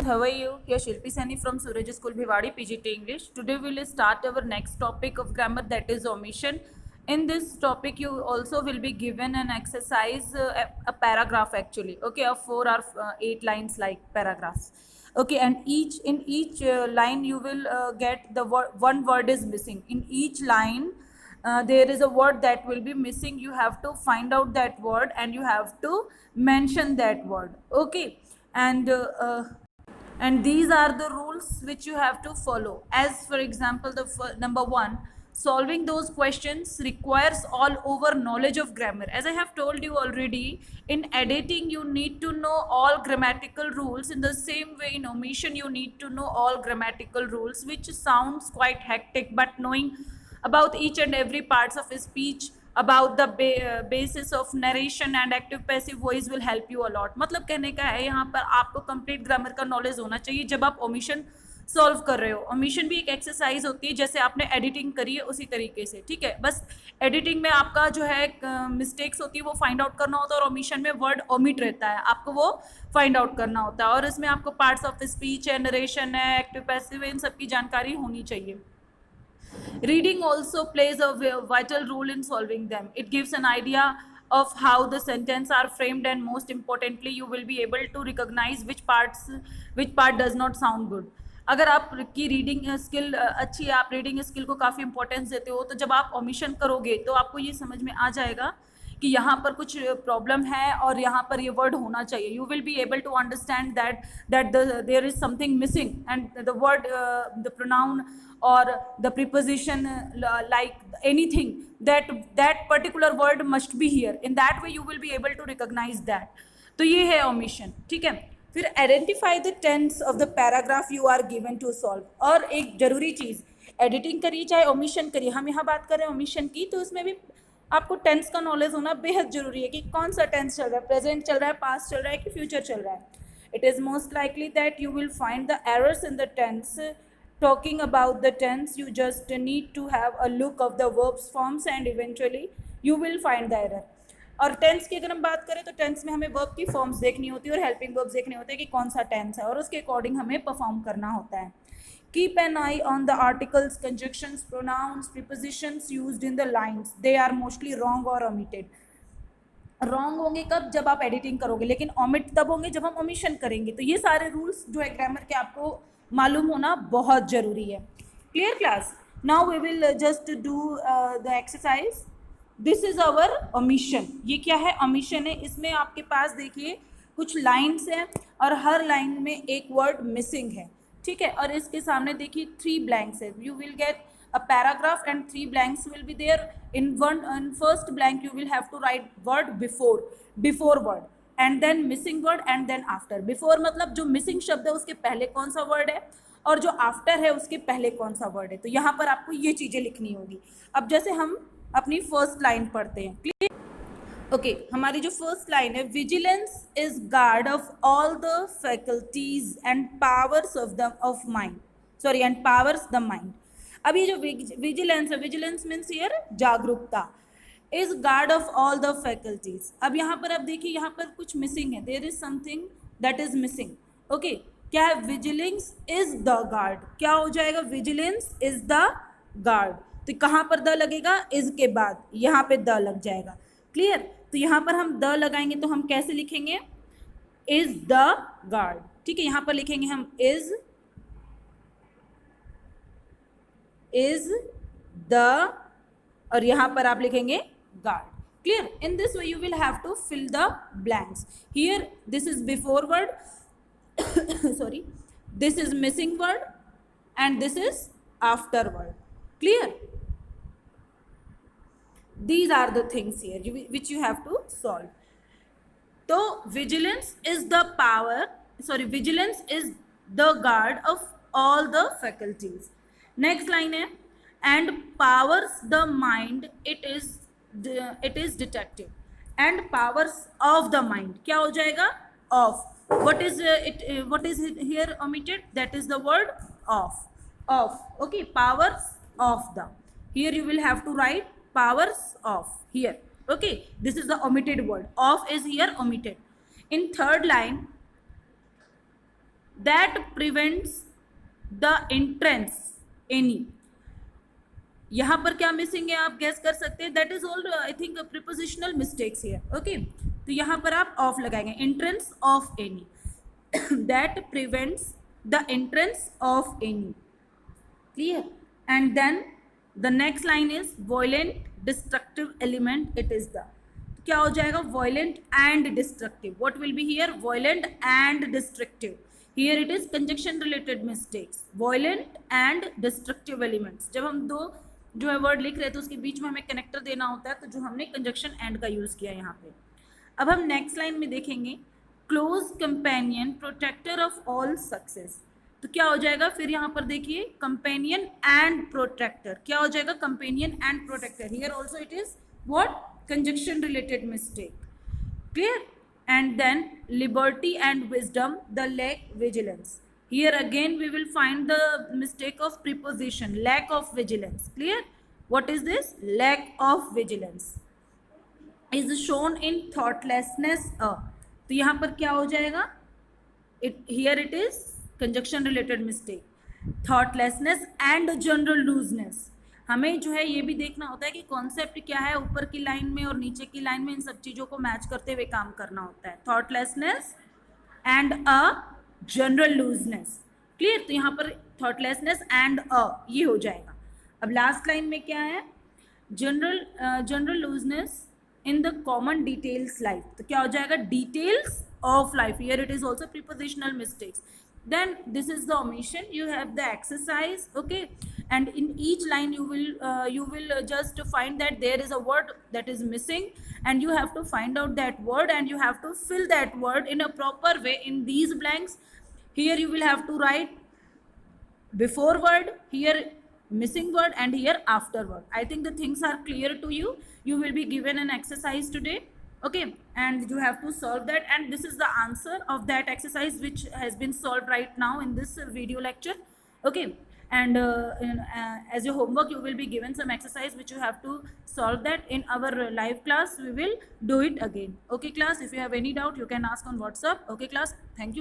how are you? Here Shilpi Sani from Suraj School Bhiwadi, PGT English. Today we will start our next topic of grammar, that is omission. In this topic you also will be given an exercise, a paragraph actually, okay, of 4 or 8 lines like paragraphs. Okay, and each line you will get the one word is missing. In each line there is a word that will be missing. You have to find out that word and you have to mention that word. Okay, and and these are the rules which you have to follow. As for example, the number one, solving those questions requires all over knowledge of grammar. As I have told you already, in editing you need to know all grammatical rules. In the same way, in omission you need to know all grammatical rules, which sounds quite hectic, but knowing about each and every parts of a speech, about the basis of narration and active passive voice will help you a lot. मतलब कहने का है यहाँ पर आपको complete grammar का knowledge होना चाहिए जब आप ओमिशन सॉल्व कर रहे हो. ओमिशन भी एक एक्सरसाइज होती है, जैसे आपने एडिटिंग करी है उसी तरीके से. ठीक है, बस एडिटिंग में आपका जो है मिस्टेक्स होती है वो फाइंड आउट करना होता है, और ओमिशन में वर्ड ओमिट रहता है, आपको वो फाइंड आउट करना होता है. और इसमें आपको पार्ट्स ऑफ स्पीच है, नरेशन है, एक्टिव पैसिव है, इन सबकी जानकारी होनी चाहिए. Reading also plays a vital role in solving them. It gives an idea of how the sentence are framed, and most importantly you will be able to recognize which part does not sound good. अगर आपकी reading skill अच्छी है, आप reading skill को काफ़ी importance देते हो, तो जब आप ओमिशन करोगे तो आपको ये समझ में आ जाएगा कि यहाँ पर कुछ प्रॉब्लम है और यहाँ पर ये वर्ड होना चाहिए. You will be able to understand that there is something missing, and the word, the pronoun or the preposition, like anything, that particular word must be here. In that way you will be able to recognize that. तो ये है omission. ठीक है, फिर identify the tense of the paragraph you are given to solve. और एक जरूरी चीज़, editing करिए चाहे ओमिशन करिए, हम यहाँ बात कर रहे हैं ओमिशन की, तो उसमें भी आपको टेंस का नॉलेज होना बेहद जरूरी है कि कौन सा टेंस चल रहा है, प्रेजेंट चल रहा है, पास्ट चल रहा है कि फ्यूचर चल रहा है. It is most likely that you will find the errors in the tense. Talking about the tense, you just need to have a look of the verbs forms and eventually you will find the error. और tense की अगर हम बात करें तो tense में हमें verb की फॉर्म्स देखनी होती है और हेल्पिंग वर्ब्स देखने होते हैं कि कौन सा टेंस है, और उसके अकॉर्डिंग हमें परफॉर्म करना होता है. Keep an eye on the articles, conjunctions, pronouns, prepositions used in the lines. They are mostly wrong और ओमिटेड. रॉन्ग होंगे कब? जब आप एडिटिंग करोगे, लेकिन ओमिट तब होंगे जब हम ओमिशन करेंगे. तो ये सारे रूल्स जो है ग्रामर के आपको मालूम होना बहुत ज़रूरी है. Clear class? Now we will just do the exercise. This is our omission. ये क्या है? ओमिशन है. इसमें आपके पास देखिए कुछ लाइन्स हैं और हर लाइन में एक वर्ड मिसिंग है. ठीक है, और इसके सामने देखिए 3 ब्लैंक्स है. You will get a paragraph and 3 blanks will be there. In first blank you will have to write word before word, and then missing word, and then after. Before मतलब जो missing शब्द है उसके पहले कौन सा word है, और जो after है उसके पहले कौन सा word है. तो यहाँ पर आपको ये चीज़ें लिखनी होगी. अब जैसे हम अपनी फर्स्ट लाइन पढ़ते हैं. क्लियर? ओके, हमारी जो फर्स्ट लाइन है, vigilance is guard of all the faculties and powers of mind, sorry, and powers the mind. अब ये जो विजिलेंस है, विजिलेंस मीन्स हियर जागरूकता, is guard of all the faculties. अब यहाँ पर अब देखिए यहाँ पर कुछ मिसिंग है. There is something that is missing. Okay, क्या है? Vigilance is the guard. क्या हो जाएगा? Vigilance is the guard. तो कहाँ पर द लगेगा? इज के बाद यहाँ पे द लग जाएगा. क्लियर? तो यहाँ पर हम द लगाएंगे तो हम कैसे लिखेंगे? Is the guard. ठीक है, यहाँ पर लिखेंगे हम इज द, और यहाँ पर आप लिखेंगे guard. Clear? In this way you will have to fill the blanks. Here this is before word sorry, this is missing word, and this is after word. Clear? These are the things here which you have to solve. So vigilance is the power, sorry, vigilance is the guard of all the faculties. Next line है, and powers the mind, it is detective. And powers of the mind, क्या हो जाएगा? Of. What is it here omitted? That is the word of. Okay, powers of the. Here you will have to write powers of here. Okay, this is the omitted word. Of is here omitted. In third line that prevents the entrance any. यहाँ पर क्या missing है आप gas कर सकते हैं. That is all I think prepositional mistakes here. Okay, तो यहाँ पर आप ऑफ लगाएंगे. Entrance of any, that prevents the entrance of any. Clear. And then the next line is violent destructive element it is the. क्या हो जाएगा? Violent and destructive. What will be here? Violent and destructive. Here it is conjunction related mistakes. Violent and destructive elements. जब हम दो जो है word लिख रहे थे उसके बीच में हमें कनेक्टर देना होता है, तो जो हमने कंजक्शन एंड का यूज किया यहाँ पे. अब हम नेक्स्ट लाइन में देखेंगे close companion protector of all success. तो क्या हो जाएगा फिर यहाँ पर देखिए कंपेनियन एंड प्रोटेक्टर. क्या हो जाएगा? Companion and protector. Here also it is what? Conjunction related mistake. Clear. And then liberty and wisdom the lack vigilance. Here again we will find the mistake of preposition, lack of vigilance. Clear. What is this? Lack of vigilance is shown in thoughtlessness. तो यहाँ पर क्या हो जाएगा? Here it is conjunction related mistake. Thoughtlessness and general looseness. हमें जो है ये भी देखना होता है कि कॉन्सेप्ट क्या है, ऊपर की लाइन में और नीचे की लाइन में इन सब चीज़ों को मैच करते हुए काम करना होता है. Thoughtlessness and a general looseness. Clear. तो यहाँ पर थॉटलेसनेस एंड ये हो जाएगा. अब लास्ट लाइन में क्या है? General looseness in the common details life. तो क्या हो जाएगा? Details of life. Here it is also prepositional mistakes. Then this is the omission. You have the exercise. Okay, and in each line you will just find that there is a word that is missing, and you have to find out that word and you have to fill that word in a proper way in these blanks. Here you will have to write before word, here missing word, and here after word. I think the things are clear to you. You will be given an exercise today. Okay, and you have to solve that, and this is the answer of that exercise which has been solved right now in this video lecture. Okay, and as your homework you will be given some exercise which you have to solve that in our live class. We will do it again. Okay class, if you have any doubt you can ask on WhatsApp. Okay class, thank you.